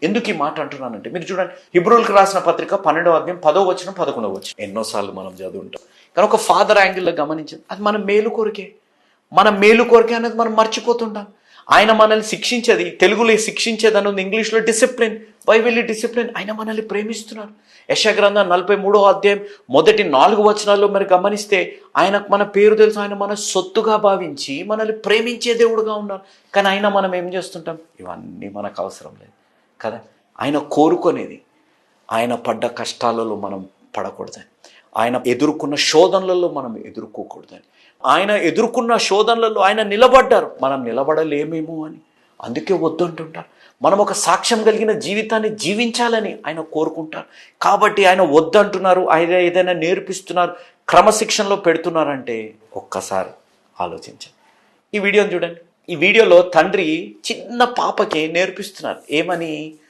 ఎందుకు ఈ మాట అంటున్నానంటే, మీరు చూడండి, హిబ్రూలకు రాసిన పత్రిక 12వ అధ్యాయం 10వ వచనం 11వ వచనం ఎన్నోసార్లు మనం చదువుంటాం. కానీ ఒక ఫాదర్ యాంగిల్లో గమనించండి, అది మన మేలు కొరకే, మన మేలు కొరకే అనేది మనం మర్చిపోతుంటాం. ఆయన మనల్ని శిక్షించేది, తెలుగులో శిక్షించేది అని ఉంది, ఇంగ్లీష్లో డిసిప్లిన్, బైబిల్లో డిసిప్లిన్. ఆయన మనల్ని ప్రేమిస్తున్నారు. యెషయా గ్రంథం 43వ అధ్యాయం మొదటి 4 వచనాల్లో మరి గమనిస్తే, ఆయనకు మన పేరు తెలుసు, ఆయన మన సొత్తుగా భావించి మనల్ని ప్రేమించే దేవుడుగా ఉన్నారు. కానీ అయినా మనం ఏం చేస్తుంటాం, ఇవన్నీ మనకు అవసరం లేదు కదా. ఆయన కోరుకునేది, ఆయన పడ్డ కష్టాలలో మనం పడకూడదని, ఆయన ఎదుర్కొన్న శోధనలలో మనం ఎదుర్కోకూడదని, ఆయన ఎదుర్కొన్న శోధనలలో ఆయన నిలబడ్డారు, మనం నిలబడలేమేమో అని. అందుకే వద్దంటుంటారు. మనం ఒక సాక్ష్యం కలిగిన జీవితాన్ని జీవించాలని ఆయన కోరుకుంటారు. కాబట్టి ఆయన వద్దంటున్నారు, ఆయన ఏదైనా నేర్పిస్తున్నారు, క్రమశిక్షణలో పెడుతున్నారంటే ఒక్కసారి ఆలోచించండి. ఈ వీడియోని చూడండి. ఈ వీడియోలో తండ్రి చిన్న పాపకి నేర్పిస్తున్నారు. ఏమని?